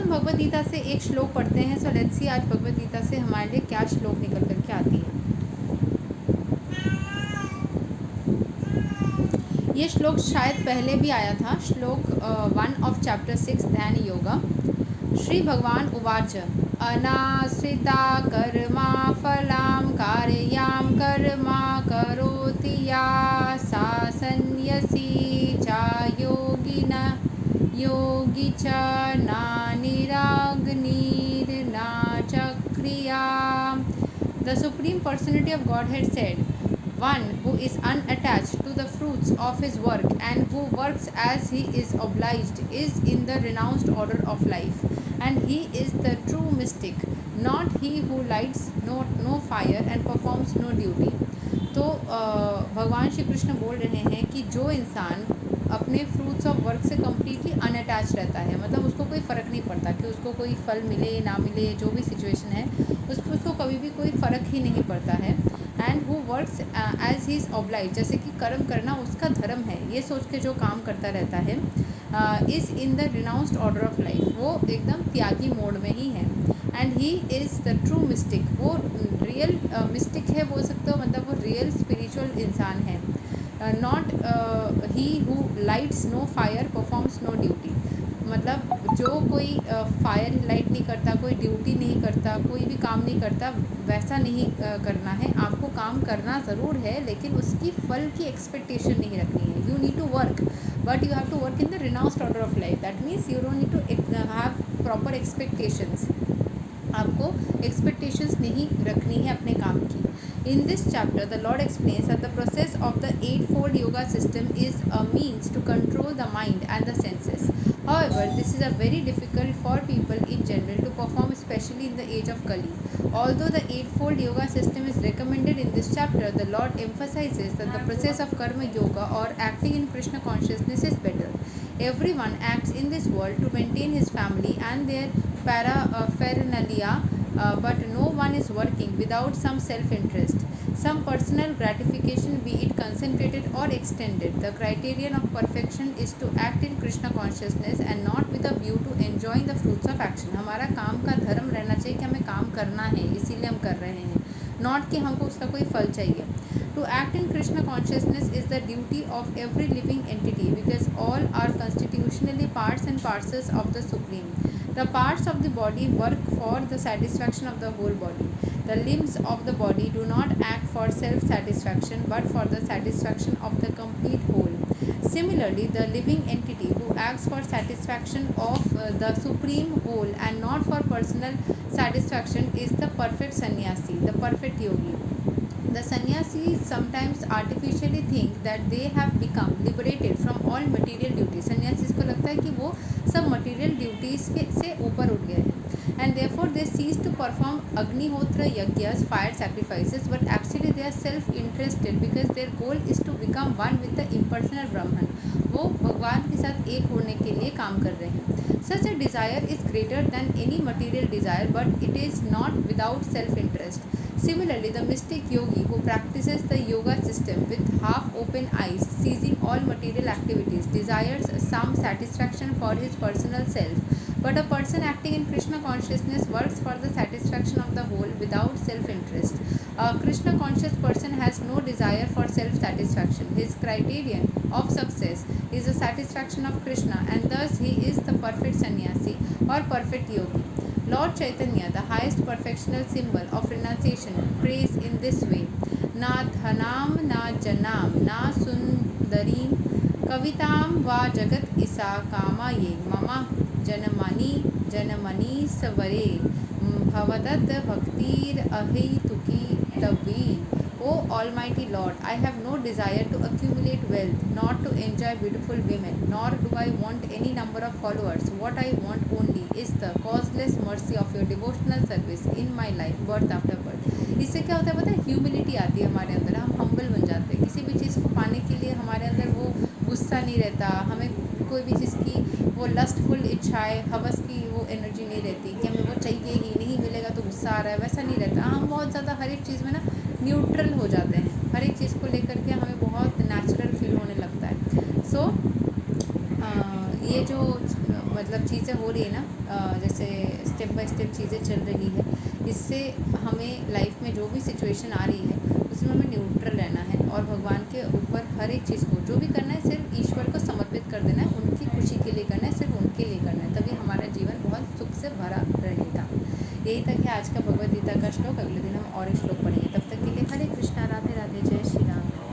हम भगवद गीता से एक श्लोक पढ़ते हैं। सो लेट्स सी आज भगवद गीता से हमारे लिए क्या श्लोक निकल करके आती है। ये श्लोक शायद पहले भी आया था, श्लोक 1 ऑफ चैप्टर 6 ध्यान योगा। श्री भगवान उवाच अनाश्रिता कर्मा फलां कारयां कर्मा करोति या सा संन्यसी च योगी च नानिराग्निर्ना च क्रिया। The Supreme Personality of Godhead said, one who is unattached to the fruits of his work and who works as he is obliged is in the renounced order of life, and he is the true mystic, not he who lights no fire and performs no duty. तो भगवान श्री कृष्ण बोल रहे हैं कि जो इंसान अपने fruits of work से कम्प्लीटली अनअटैच रहता है, मतलब उसको कोई फ़र्क नहीं पड़ता कि उसको कोई फल मिले ना मिले, जो भी सिचुएशन है उसको कभी भी कोई फ़र्क ही नहीं पड़ता है। And who works as he is oblige, जैसे कि कर्म करना उसका धर्म है, ये सोच के जो काम करता रहता है, is in the renounced order of life, वो एकदम त्यागी मोड में ही है। And he is the true mistake, वो रियल मिस्टिक है बोल सकते हो, मतलब वो रियल स्पिरिचुअल इंसान है। Not he who lights no fire performs no duty, मतलब जो कोई फायर लाइट नहीं करता, कोई ड्यूटी नहीं करता, कोई भी काम नहीं करता, वैसा नहीं करना है। आपको काम करना ज़रूर है, लेकिन उसकी फल की एक्सपेक्टेशन नहीं रखनी है। You need to work, but you have to work in the renounced order of life. That means you don't need to have proper expectations, आपको एक्सपेक्टेशंस नहीं रखनी है अपने काम की। In this chapter, the Lord explains that the process of the eightfold yoga system is a means to control the mind and the senses. However, this is a very difficult for people in general to perform, especially in the age of Kali. Although the eightfold yoga system is recommended in this chapter, the Lord emphasizes that the process of karma yoga or acting in Krishna consciousness is better. Everyone acts in this world to maintain his family and their paraphernalia, but no one is working without some self-interest, some personal gratification, be it concentrated or extended. The criterion of perfection is to act in Krishna consciousness and not with a view to enjoying the fruits of action. हमारा काम का धर्म रहना चाहिए कि हमें काम करना है, इसीलिए हम कर रहे हैं, नॉट कि हमको उसका कोई फल चाहिए. To act in Krishna consciousness is the duty of every living entity, because all are constitutionally parts and parcels of the Supreme. The parts of the body work for the satisfaction of the whole body. The limbs of the body do not act for self-satisfaction, but for the satisfaction of the complete whole. Similarly, the living entity who acts for satisfaction of the supreme whole and not for personal satisfaction is the perfect sannyasi, the perfect yogi. The sannyasis sometimes artificially think that they have become liberated from all material duties. सन्यासीस को लगता है कि वो सब material duties से ऊपर उठ गए हैं, and therefore they cease to perform agnihotra yajnas, fire sacrifices, but actually they are self interested because their goal is to become one with the impersonal Brahman. वो भगवान के साथ एक होने के लिए काम कर रहे हैं. Such a desire is greater than any material desire, but it is not without self interest. Similarly, the mystic yogi who practices the yoga system with half-open eyes, ceasing all material activities, desires some satisfaction for his personal self. But a person acting in Krishna consciousness works for the satisfaction of the whole without self-interest. A Krishna conscious person has no desire for self-satisfaction. His criterion of success is the satisfaction of Krishna, and thus he is the perfect sannyasi or perfect yogi. Lord Chaitanya, the highest perfectional symbol of renunciation, prays in this way: Na dhanam, na janam, na sundarim, kavitam va jagat isa kama ye, mama janmani savare, bhavadat bhaktir ahituki tavi. O Almighty Lord, I have no desire to accumulate wealth, nor to enjoy beautiful women, nor do I want any number of followers. What I want only is the causeless mercy of your devotional service in my life, birth after birth. इससे क्या होता है पता है? Humility आती है हमारे अंदर, हम हम्बल बन जाते हैं. किसी भी चीज़ को पाने के लिए हमारे अंदर वो गुस्सा नहीं रहता, हमें कोई भी चीज़ की वो लस्टफुल इच्छाएँ, हवस की वो एनर्जी नहीं रहती कि हमें वो चाहिए ही, नहीं मिलेगा तो गुस्सा आ रहा है, वैसा नहीं रहता. हम बहुत ज़्यादा हर एक चीज़ में ना न्यूट्रल हो जाते हैं. हर एक चीज़ को लेकर के हमें बहुत नेचुरल फील होने लगता है. सो ये जो मतलब मतलब चीज़ें हो रही है ना, जैसे स्टेप बाय स्टेप चीज़ें चल रही है, इससे हमें लाइफ में जो भी सिचुएशन आ रही है उसमें हमें न्यूट्रल रहना है और भगवान के ऊपर हर एक चीज़ को जो भी करना है सिर्फ ईश्वर को समर्पित कर देना है, उनकी खुशी के लिए करना है, सिर्फ उनके लिए करना है, तभी हमारा जीवन बहुत सुख से भरा रहेगा। यही तक है आज का भगवद गीता का श्लोक। अगले दिन हम और एक श्लोक पढ़ेंगे। तब तक के लिए हरे कृष्णा, राधे राधे, जय श्री राम।